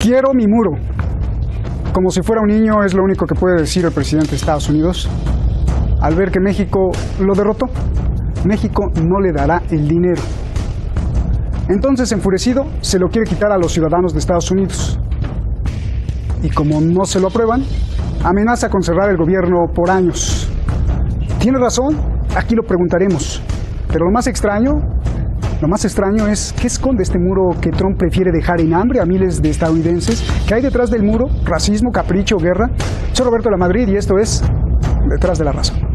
Quiero mi muro. Como si fuera un niño, es lo único que puede decir el presidente de Estados Unidos al ver que México lo derrotó. México no le dará el dinero. Entonces, enfurecido, se lo quiere quitar a los ciudadanos de Estados Unidos. Y como no se lo aprueban, amenaza con cerrar el gobierno por años. ¿Tiene razón? Aquí lo preguntaremos. Pero lo más extraño es qué esconde este muro que Trump prefiere dejar en hambre a miles de estadounidenses. ¿Qué hay detrás del muro? ¿Racismo, capricho, guerra? Soy Roberto de la Madrid y esto es Detrás de la Razón.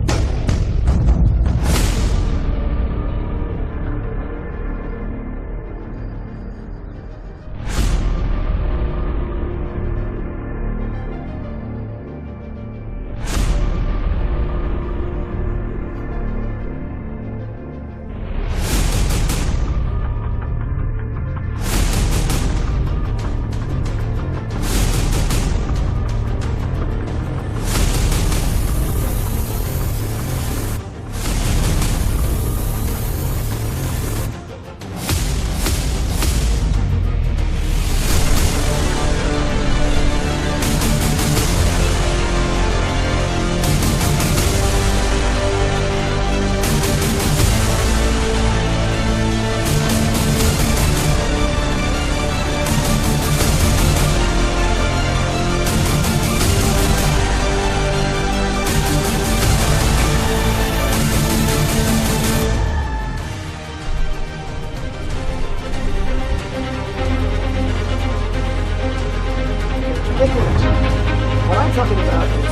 What I'm talking about is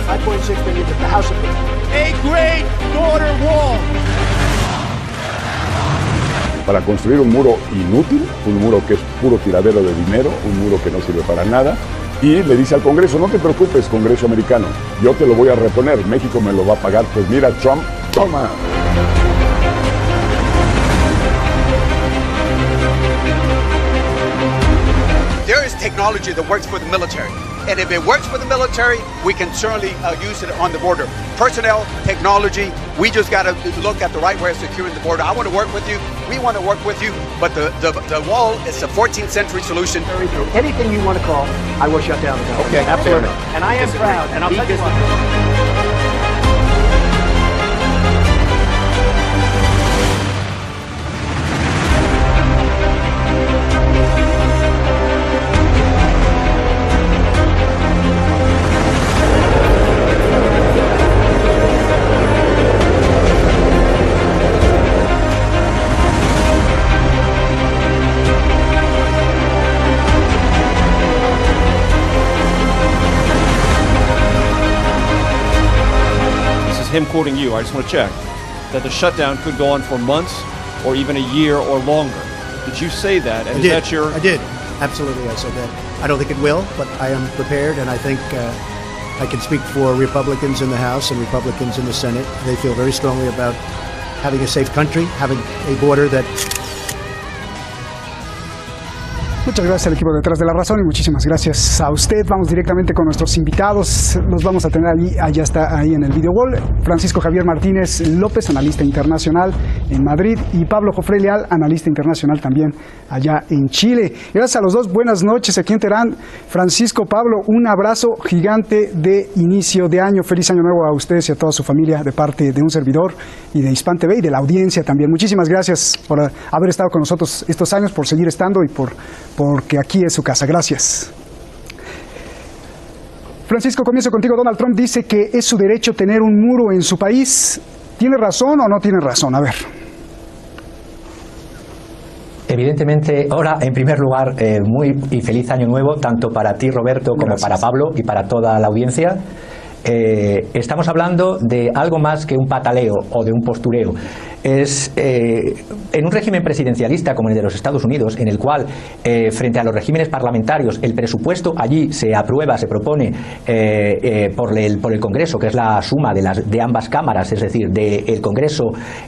$5.6 billion that the House approved. A great border wall. Para construir un muro inútil, un muro que es puro tiradero de dinero, un muro que no sirve para nada, y le dice al Congreso, no te preocupes, Congreso americano, yo te lo voy a reponer, México me lo va a pagar, pues mira, Trump, toma. There is technology that works for the military. And if it works for the military, we can certainly use it on the border. Personnel, technology, we just got to look at the right way of securing the border. I want to work with you. We want to work with you. But the wall is a 14th century solution. Anything you want to call, I will shut down the government. Okay, absolutely. And I am proud. And I'll tell you what. Him quoting you, I just want to check that the shutdown could go on for months or even a year or longer. Did you say that? And I did. Absolutely, I said that. I don't think it will, but I am prepared, and I think I can speak for Republicans in the House and Republicans in the Senate. They feel very strongly about having a safe country, having a border that... Muchas gracias al equipo de Detrás de la Razón y muchísimas gracias a usted. Vamos directamente con nuestros invitados. Los vamos a tener allá está ahí en el video wall. Francisco Javier Martínez López, analista internacional en Madrid, y Pablo Jofré Leal, analista internacional también allá en Chile. Gracias a los dos, buenas noches aquí en Teherán. Francisco, Pablo, un abrazo gigante de inicio de año. Feliz año nuevo a ustedes y a toda su familia de parte de un servidor y de Hispan TV y de la audiencia también. Muchísimas gracias por haber estado con nosotros estos años, por seguir estando y porque aquí es su casa. Gracias. Francisco, comienzo contigo. Donald Trump dice que es su derecho tener un muro en su país. ¿Tiene razón o no tiene razón? A ver. Evidentemente, ahora, en primer lugar, muy y feliz año nuevo, tanto para ti, Roberto, como para Pablo y para toda la audiencia. Estamos hablando de algo más que un pataleo o de un postureo. Es en un régimen presidencialista como el de los Estados Unidos, en el cual frente a los regímenes parlamentarios el presupuesto allí se aprueba, se propone por el Congreso, que es la suma de ambas cámaras, es decir, el Congreso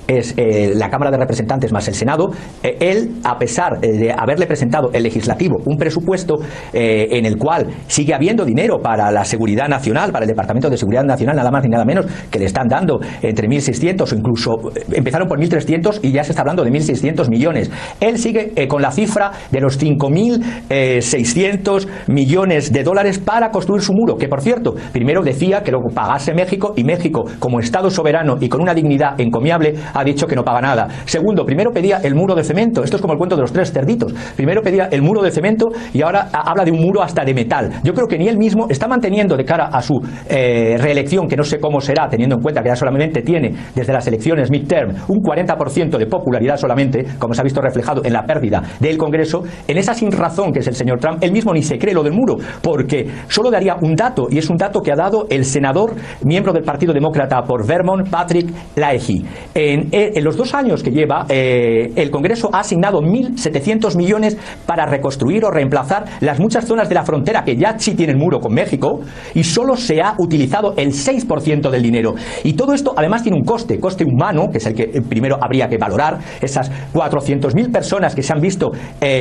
es la Cámara de Representantes más el Senado. Él, a pesar de haberle presentado el legislativo un presupuesto en el cual sigue habiendo dinero para la seguridad nacional, para el Departamento de Seguridad Nacional, nada más ni nada menos, que le están dando entre 1.600 o incluso empezaron por 1.300 y ya se está hablando de 1.600 millones. Él sigue con la cifra de los 5.600 millones de dólares para construir su muro, que por cierto, primero decía que lo pagase México, y México, como Estado soberano y con una dignidad encomiable, ha dicho que no paga nada. Segundo, primero pedía el muro de cemento. Esto es como el cuento de los 3 cerditos. Primero pedía el muro de cemento y ahora habla de un muro hasta de metal. Yo creo que ni él mismo está manteniendo de cara a su reelección, que no sé cómo será, teniendo en cuenta que ya solamente tiene desde las elecciones midterm un 40% de popularidad solamente, como se ha visto reflejado en la pérdida del Congreso, en esa sinrazón que es el señor Trump, él mismo ni se cree lo del muro, porque solo daría un dato, y es un dato que ha dado el senador, miembro del Partido Demócrata por Vermont, Patrick Leahy. En los 2 años que lleva, el Congreso ha asignado 1.700 millones para reconstruir o reemplazar las muchas zonas de la frontera que ya sí tienen muro con México, y solo se ha utilizado el 6% del dinero. Y todo esto además tiene un coste humano, que es el que primero habría que valorar. Esas 400.000 personas que se han visto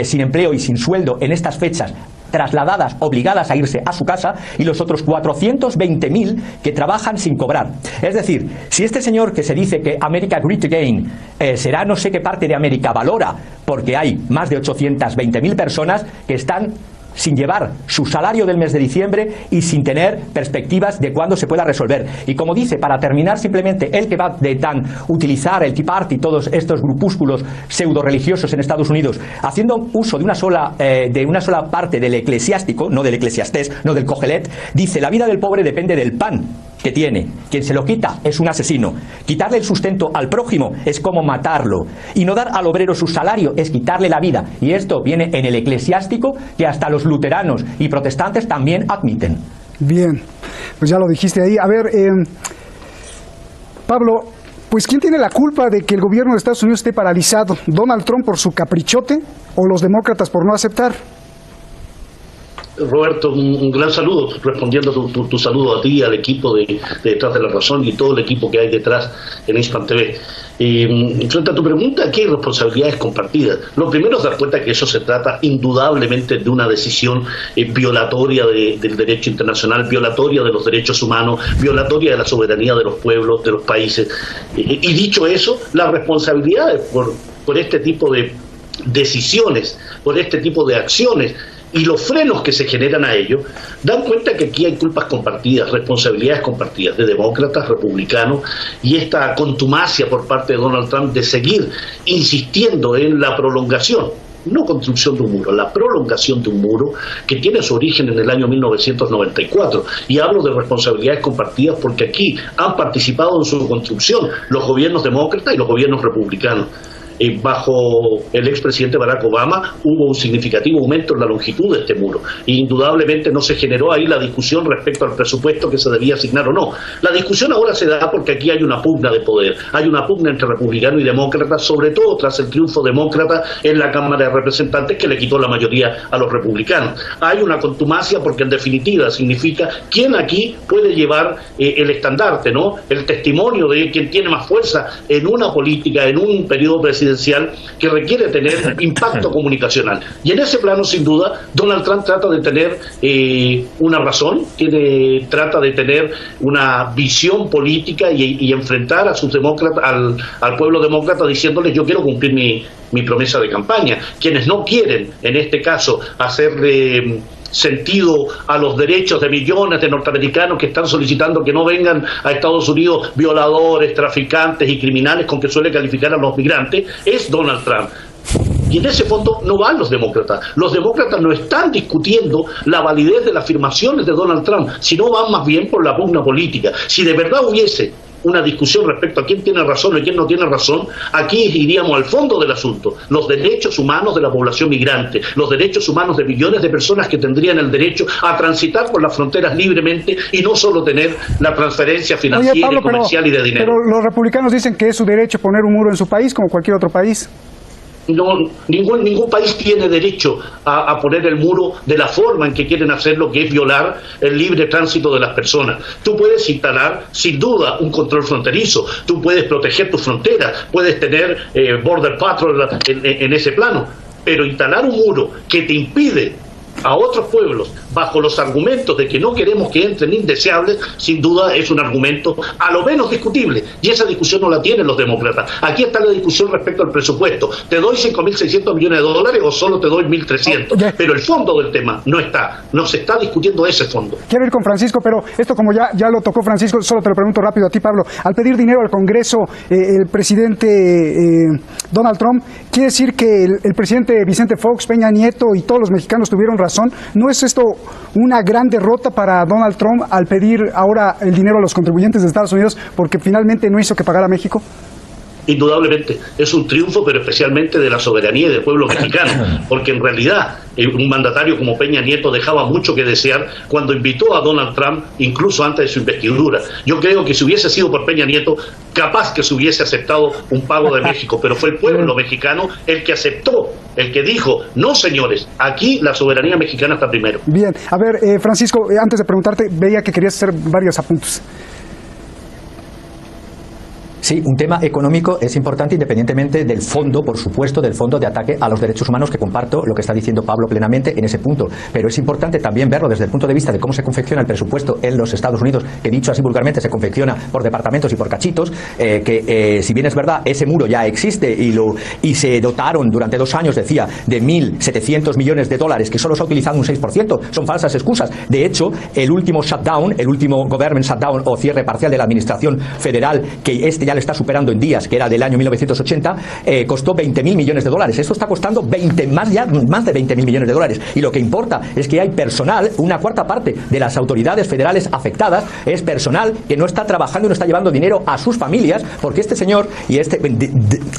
sin empleo y sin sueldo en estas fechas, trasladadas, obligadas a irse a su casa, y los otros 420.000 que trabajan sin cobrar. Es decir, si este señor que se dice que America Great Again será no sé qué parte de América, valora porque hay más de 820.000 personas que están sin llevar su salario del mes de diciembre y sin tener perspectivas de cuándo se pueda resolver. Y como dice, para terminar, simplemente el que va de tan utilizar el Tea Party y todos estos grupúsculos pseudo religiosos en Estados Unidos, haciendo uso de una sola parte del eclesiástico, no del eclesiastés, no del Cogelet, dice: la vida del pobre depende del pan que tiene. Quien se lo quita es un asesino. Quitarle el sustento al prójimo es como matarlo. Y no dar al obrero su salario es quitarle la vida. Y esto viene en el eclesiástico, que hasta los luteranos y protestantes también admiten. Bien, pues ya lo dijiste ahí. A ver, Pablo, pues ¿quién tiene la culpa de que el gobierno de Estados Unidos esté paralizado? ¿Donald Trump por su caprichote o los demócratas por no aceptar? Roberto, un gran saludo, respondiendo tu saludo a ti, al equipo de Detrás de la Razón y todo el equipo que hay detrás en Hispan TV. Frente a tu pregunta, aquí hay responsabilidades compartidas. Lo primero es dar cuenta que eso se trata indudablemente de una decisión violatoria del derecho internacional, violatoria de los derechos humanos, violatoria de la soberanía de los pueblos, de los países. Y dicho eso, las responsabilidades por este tipo de decisiones, por este tipo de acciones y los frenos que se generan a ello, dan cuenta que aquí hay culpas compartidas, responsabilidades compartidas de demócratas, republicanos, y esta contumacia por parte de Donald Trump de seguir insistiendo en la prolongación, no construcción de un muro, la prolongación de un muro que tiene su origen en el año 1994. Y hablo de responsabilidades compartidas porque aquí han participado en su construcción los gobiernos demócratas y los gobiernos republicanos. Bajo el expresidente Barack Obama hubo un significativo aumento en la longitud de este muro. Indudablemente no se generó ahí la discusión respecto al presupuesto que se debía asignar o no. La discusión ahora se da porque aquí hay una pugna de poder, hay una pugna entre republicanos y demócratas, sobre todo tras el triunfo demócrata en la Cámara de Representantes, que le quitó la mayoría a los republicanos. Hay una contumacia porque en definitiva significa quién aquí puede llevar el estandarte, ¿no? El testimonio de quien tiene más fuerza en una política, en un periodo presidencial que requiere tener impacto comunicacional. Y en ese plano, sin duda, Donald Trump trata de tener una razón, trata de tener una visión política y enfrentar a sus demócratas, al pueblo demócrata, diciéndole: yo quiero cumplir mi promesa de campaña. Quienes no quieren, en este caso, hacerle sentido a los derechos de millones de norteamericanos que están solicitando que no vengan a Estados Unidos violadores, traficantes y criminales, con que suele calificar a los migrantes, es Donald Trump. Y en ese fondo no van los demócratas. Los demócratas no están discutiendo la validez de las afirmaciones de Donald Trump, sino van más bien por la pugna política. Si de verdad hubiese una discusión respecto a quién tiene razón y quién no tiene razón, aquí iríamos al fondo del asunto: los derechos humanos de la población migrante, los derechos humanos de millones de personas que tendrían el derecho a transitar por las fronteras libremente y no solo tener la transferencia financiera, Oye, Pablo, y comercial y de dinero. Pero los republicanos dicen que es su derecho poner un muro en su país como cualquier otro país. No, ningún país tiene derecho a poner el muro de la forma en que quieren hacerlo, que es violar el libre tránsito de las personas. Tú puedes instalar, sin duda, un control fronterizo, tú puedes proteger tus fronteras, puedes tener Border Patrol en ese plano, pero instalar un muro que te impide a otros pueblos bajo los argumentos de que no queremos que entren indeseables, sin duda es un argumento a lo menos discutible, y esa discusión no la tienen los demócratas. Aquí está la discusión respecto al presupuesto. ¿Te doy 5.600 millones de dólares o solo te doy 1.300? Pero el fondo del tema no está, no se está discutiendo ese fondo. Quiero ir con Francisco, pero esto como ya lo tocó Francisco, solo te lo pregunto rápido a ti, Pablo. Al pedir dinero al Congreso, el presidente Donald Trump, ¿quiere decir que el presidente Vicente Fox, Peña Nieto y todos los mexicanos tuvieron razón? ¿No es esto una gran derrota para Donald Trump al pedir ahora el dinero a los contribuyentes de Estados Unidos porque finalmente no hizo que pagara México? Indudablemente, es un triunfo, pero especialmente de la soberanía y del pueblo mexicano, porque en realidad un mandatario como Peña Nieto dejaba mucho que desear cuando invitó a Donald Trump, incluso antes de su investidura. Yo creo que si hubiese sido por Peña Nieto, capaz que se hubiese aceptado un pago de México, pero fue el pueblo mexicano el que aceptó, el que dijo, no señores, aquí la soberanía mexicana está primero. Bien, a ver, Francisco, antes de preguntarte, veía que querías hacer varios apuntes. Sí, un tema económico es importante independientemente del fondo, por supuesto, del fondo de ataque a los derechos humanos, que comparto lo que está diciendo Pablo plenamente en ese punto. Pero es importante también verlo desde el punto de vista de cómo se confecciona el presupuesto en los Estados Unidos, que dicho así vulgarmente se confecciona por departamentos y por cachitos, si bien es verdad, ese muro ya existe y se dotaron durante 2 años, decía, de 1.700 millones de dólares, que solo se ha utilizado un 6%, son falsas excusas. De hecho, el último shutdown, el último government shutdown o cierre parcial de la administración federal, que ya le está superando en días, que era del año 1980, costó 20.000 millones de dólares. Esto está costando más de 20.000 millones de dólares. Y lo que importa es que hay personal, una cuarta parte de las autoridades federales afectadas es personal que no está trabajando y no está llevando dinero a sus familias, porque este señor y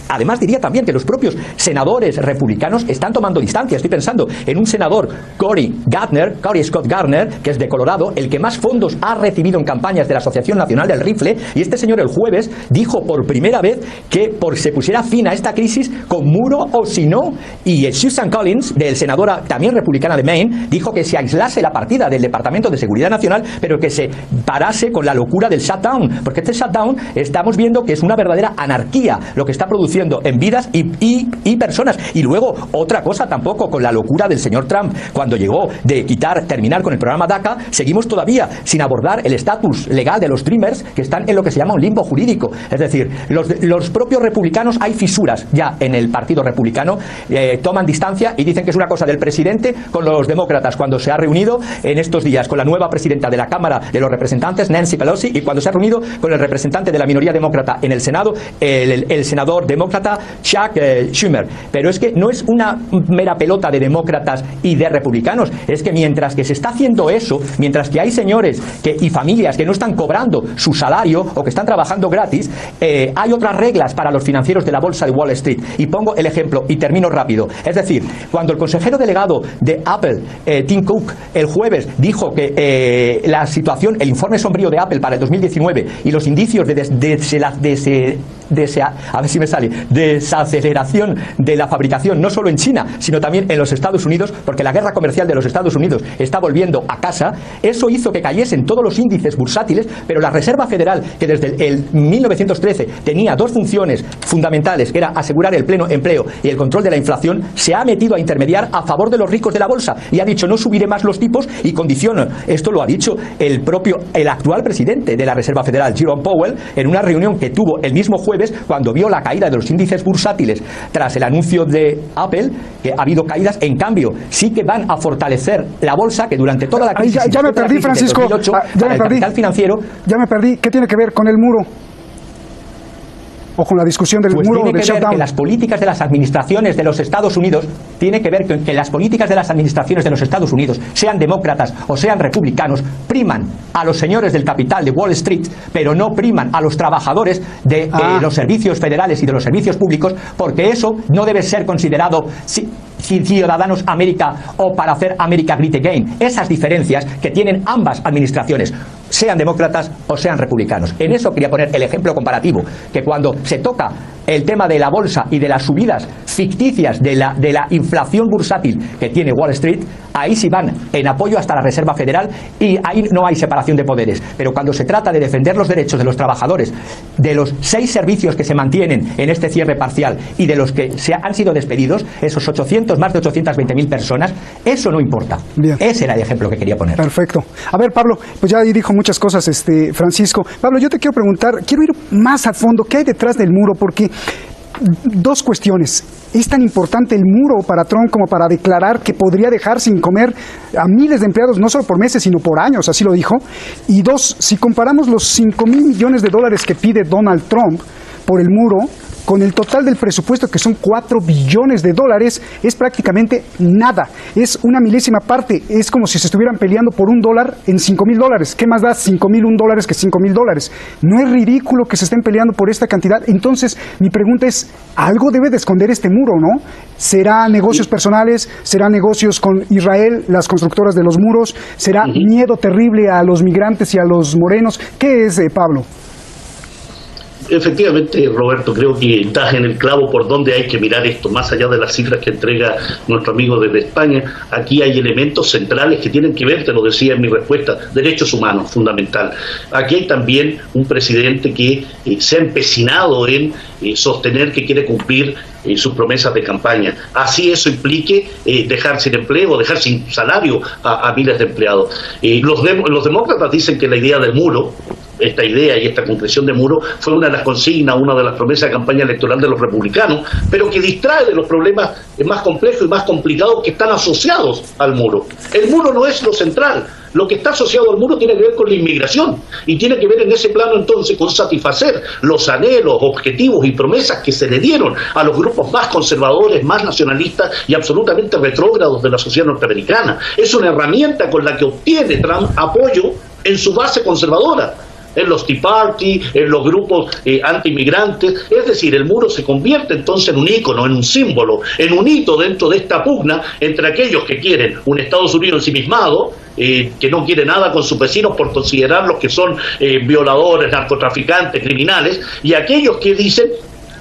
además diría también que los propios senadores republicanos están tomando distancia. Estoy pensando en un senador, Cory Scott Garner, que es de Colorado, el que más fondos ha recibido en campañas de la Asociación Nacional del Rifle, y este señor el jueves dijo por primera vez que se pusiera fin a esta crisis con muro o si no, y Susan Collins, del senadora también republicana de Maine, dijo que se aislase la partida del Departamento de Seguridad Nacional, pero que se parase con la locura del shutdown, porque este shutdown estamos viendo que es una verdadera anarquía lo que está produciendo en vidas y personas. Y luego otra cosa tampoco, con la locura del señor Trump, cuando llegó de terminar con el programa DACA, seguimos todavía sin abordar el estatus legal de los Dreamers, que están en lo que se llama un limbo jurídico. Es decir, los propios republicanos, hay fisuras ya en el partido republicano, toman distancia y dicen que es una cosa del presidente con los demócratas cuando se ha reunido en estos días con la nueva presidenta de la Cámara de los Representantes, Nancy Pelosi, y cuando se ha reunido con el representante de la minoría demócrata en el Senado, el senador demócrata Chuck Schumer. Pero es que no es una mera pelota de demócratas y de republicanos, es que mientras que se está haciendo eso, mientras que hay señores y familias que no están cobrando su salario o que están trabajando gratis, hay otras reglas para los financieros de la bolsa de Wall Street. Y pongo el ejemplo y termino rápido. Es decir, cuando el consejero delegado de Apple, Tim Cook, el jueves dijo que la situación, el informe sombrío de Apple para el 2019 y los indicios de desaceleración de la fabricación, no solo en China, sino también en los Estados Unidos, porque la guerra comercial de los Estados Unidos está volviendo a casa, eso hizo que cayesen todos los índices bursátiles, pero la Reserva Federal, que desde el 1913 tenía 2 funciones fundamentales, que era asegurar el pleno empleo y el control de la inflación, se ha metido a intermediar a favor de los ricos de la bolsa y ha dicho no subiré más los tipos y condiciono. Esto lo ha dicho el actual presidente de la Reserva Federal, Jerome Powell, en una reunión que tuvo el mismo jueves cuando vio la caída de los índices bursátiles tras el anuncio de Apple, que ha habido caídas. En cambio, sí que van a fortalecer la bolsa, que durante toda la crisis, ya me perdí, Francisco, 2008, el capital financiero. Ya me perdí. ¿Qué tiene que ver con el muro? ¿O con la discusión del muro tiene del que ver shutdown? que las políticas de las administraciones de los Estados Unidos, tiene que ver que las políticas de las administraciones de los Estados Unidos, sean demócratas o sean republicanos, priman a los señores del capital de Wall Street, pero no priman a los trabajadores de los servicios federales y de los servicios públicos, porque eso no debe ser considerado Ciudadanos América o para hacer America Great Again. Esas diferencias que tienen ambas administraciones, sean demócratas o sean republicanos. En eso quería poner el ejemplo comparativo, que cuando se toca el tema de la bolsa y de las subidas ficticias de la inflación bursátil que tiene Wall Street, ahí sí van en apoyo hasta la Reserva Federal y ahí no hay separación de poderes. Pero cuando se trata de defender los derechos de los trabajadores, de los 6 servicios que se mantienen en este cierre parcial y de los que han sido despedidos, esos más de 820.000 personas, eso no importa. Bien. Ese era el ejemplo que quería poner. Perfecto. A ver, Pablo, pues ya ahí dijo muchas cosas Francisco. Pablo, yo te quiero preguntar, quiero ir más a fondo, ¿qué hay detrás del muro? Porque 2 cuestiones. ¿Es tan importante el muro para Trump como para declarar que podría dejar sin comer a miles de empleados, no solo por meses, sino por años? Así lo dijo. Y 2, si comparamos los 5,000 millones de dólares que pide Donald Trump por el muro, con el total del presupuesto, que son 4 billones de dólares, es prácticamente nada. Es una milésima parte. Es como si se estuvieran peleando por $1 en $5,000. ¿Qué más da $5,001 que $5,000? ¿No es ridículo que se estén peleando por esta cantidad? Entonces, mi pregunta es, algo debe de esconder este muro, ¿no? ¿Será negocios personales? ¿Será negocios con Israel, las constructoras de los muros? ¿Será miedo terrible a los migrantes y a los morenos? ¿Qué es, Pablo? Efectivamente, Roberto, creo que estás en el clavo por donde hay que mirar esto, más allá de las cifras que entrega nuestro amigo desde España. Aquí hay elementos centrales que tienen que ver, te lo decía en mi respuesta, derechos humanos, fundamental. Aquí hay también un presidente que se ha empecinado en sostener que quiere cumplir sus promesas de campaña. Así eso implique dejar sin empleo, dejar sin salario a miles de empleados. Los demócratas dicen que la idea del muro, esta idea y esta concreción de muro, fue una de las consignas, una de las promesas de campaña electoral de los republicanos, pero que distrae de los problemas más complejos y más complicados que están asociados al muro. El muro no es lo central. Lo que está asociado al muro tiene que ver con la inmigración y tiene que ver en ese plano entonces con satisfacer los anhelos, objetivos y promesas que se le dieron a los grupos más conservadores, más nacionalistas y absolutamente retrógrados de la sociedad norteamericana. Es una herramienta con la que obtiene Trump apoyo en su base conservadora, en los Tea Party, en los grupos anti-inmigrantes. Es decir, el muro se convierte entonces en un ícono, en un símbolo, en un hito dentro de esta pugna entre aquellos que quieren un Estados Unidos ensimismado, que no quiere nada con sus vecinos por considerarlos que son violadores, narcotraficantes, criminales, y aquellos que dicen: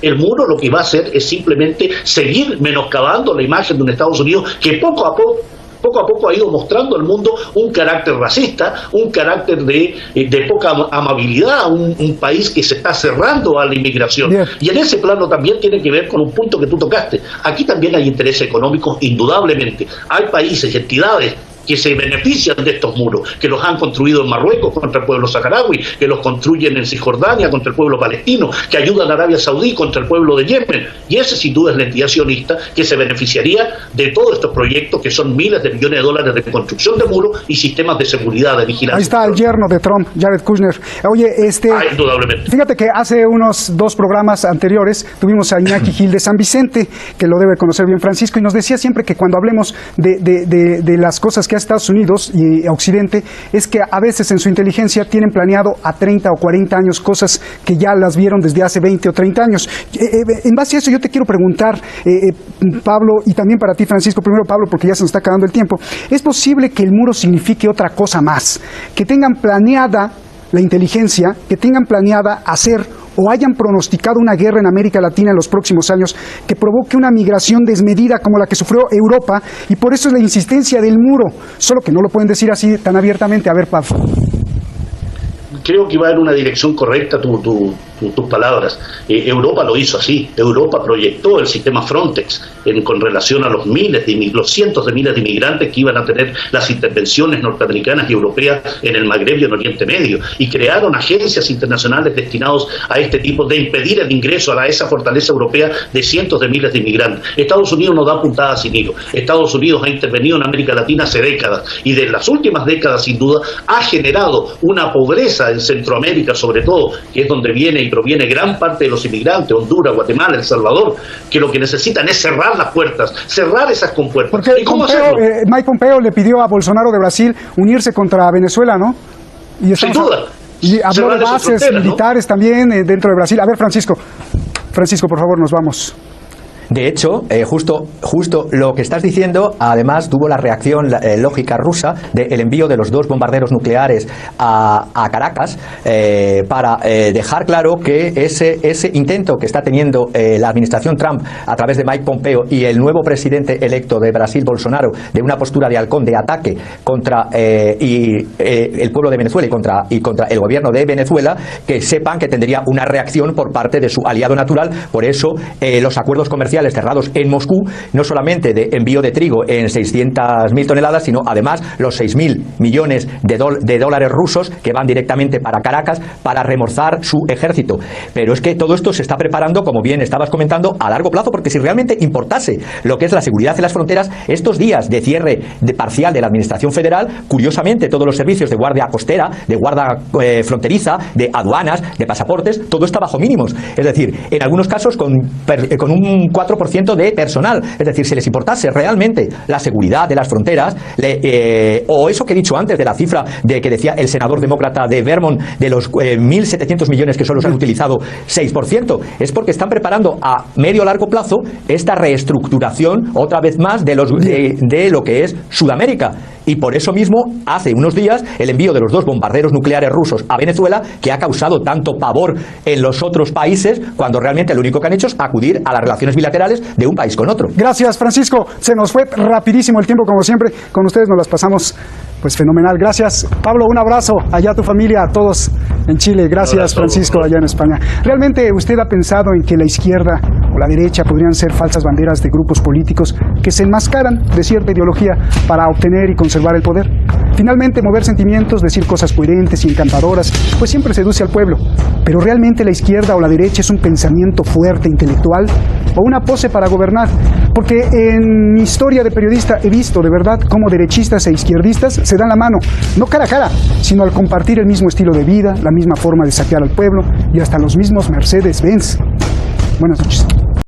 el muro lo que va a hacer es simplemente seguir menoscabando la imagen de un Estados Unidos que poco a poco ha ido mostrando al mundo un carácter racista, un carácter de poca amabilidad, un país que se está cerrando a la inmigración. Bien. Y en ese plano también tiene que ver con un punto que tú tocaste. Aquí también hay intereses económicos, indudablemente. Hay países y entidades que se benefician de estos muros, que los han construido en Marruecos contra el pueblo saharaui, que los construyen en Cisjordania contra el pueblo palestino, que ayudan a Arabia Saudí contra el pueblo de Yemen. Y ese sin duda es la entidad sionista que se beneficiaría de todos estos proyectos que son miles de millones de dólares de construcción de muros y sistemas de seguridad, de vigilancia. Ahí está el yerno de Trump, Jared Kushner. Oye, indudablemente. Fíjate que hace unos 2 programas anteriores tuvimos a Iñaki Gil de San Vicente, que lo debe conocer bien Francisco, y nos decía siempre que cuando hablemos de las cosas que Estados Unidos y Occidente, es que a veces en su inteligencia tienen planeado a 30 o 40 años cosas que ya las vieron desde hace 20 o 30 años. En base a eso yo te quiero preguntar, Pablo, y también para ti, Francisco, primero Pablo, porque ya se nos está acabando el tiempo, ¿es posible que el muro signifique otra cosa más? Que tengan planeada la inteligencia, que tengan planeada hacer o hayan pronosticado una guerra en América Latina en los próximos años que provoque una migración desmedida como la que sufrió Europa, y por eso es la insistencia del muro, solo que no lo pueden decir así tan abiertamente. A ver, Pablo. Creo que va en una dirección correcta tus palabras. Europa lo hizo así. Europa proyectó el sistema Frontex con relación a los cientos de miles de inmigrantes que iban a tener las intervenciones norteamericanas y europeas en el Magreb y en Oriente Medio, y crearon agencias internacionales destinadas a este tipo de impedir el ingreso a esa fortaleza europea de cientos de miles de inmigrantes. Estados Unidos no da puntadas sin hilo. Estados Unidos ha intervenido en América Latina hace décadas, y de las últimas décadas sin duda ha generado una pobreza en Centroamérica, sobre todo, que es donde viene y proviene gran parte de los inmigrantes, Honduras, Guatemala, El Salvador, que lo que necesitan es cerrar las puertas, cerrar esas compuertas. Porque ¿Y cómo Mike Pompeo le pidió a Bolsonaro de Brasil unirse contra Venezuela, ¿no? Y sin duda. Y habló de bases militares, ¿no?, también dentro de Brasil. A ver, Francisco, por favor, nos vamos. De hecho, justo lo que estás diciendo, además tuvo la reacción lógica rusa del envío de los 2 bombarderos nucleares a Caracas para dejar claro que ese intento que está teniendo la administración Trump a través de Mike Pompeo y el nuevo presidente electo de Brasil, Bolsonaro, de una postura de halcón de ataque contra el pueblo de Venezuela y contra el gobierno de Venezuela, que sepan que tendría una reacción por parte de su aliado natural. Por eso los acuerdos comerciales cerrados en Moscú, no solamente de envío de trigo en 600.000 toneladas, sino además los 6.000 millones de dólares rusos que van directamente para Caracas para remozar su ejército. Pero es que todo esto se está preparando, como bien estabas comentando, a largo plazo, porque si realmente importase lo que es la seguridad en las fronteras, estos días de cierre parcial de la administración federal, curiosamente todos los servicios de guardia costera, de guardia fronteriza, de aduanas, de pasaportes, todo está bajo mínimos. Es decir, en algunos casos con un 4% de personal. Es decir, si les importase realmente la seguridad de las fronteras, o eso que he dicho antes de la cifra de que decía el senador demócrata de Vermont, de los 1.700 millones que solo se han utilizado 6%, es porque están preparando a medio o largo plazo esta reestructuración otra vez más de lo que es Sudamérica. Y por eso mismo, hace unos días, el envío de los 2 bombarderos nucleares rusos a Venezuela, que ha causado tanto pavor en los otros países, cuando realmente lo único que han hecho es acudir a las relaciones bilaterales de un país con otro. Gracias, Francisco. Se nos fue rapidísimo el tiempo, como siempre. Con ustedes nos las pasamos pues fenomenal. Gracias, Pablo. Un abrazo allá a tu familia, a todos en Chile. Gracias, Francisco, allá en España. ¿Realmente usted ha pensado en que la izquierda o la derecha podrían ser falsas banderas de grupos políticos que se enmascaran de cierta ideología para obtener y conservar el poder? Finalmente, mover sentimientos, decir cosas coherentes y encantadoras, pues siempre seduce al pueblo. Pero ¿realmente la izquierda o la derecha es un pensamiento fuerte, intelectual, o una pose para gobernar? Porque en mi historia de periodista he visto de verdad cómo derechistas e izquierdistas se dan la mano, no cara a cara, sino al compartir el mismo estilo de vida, la misma forma de saquear al pueblo y hasta los mismos Mercedes-Benz. Buenas noches.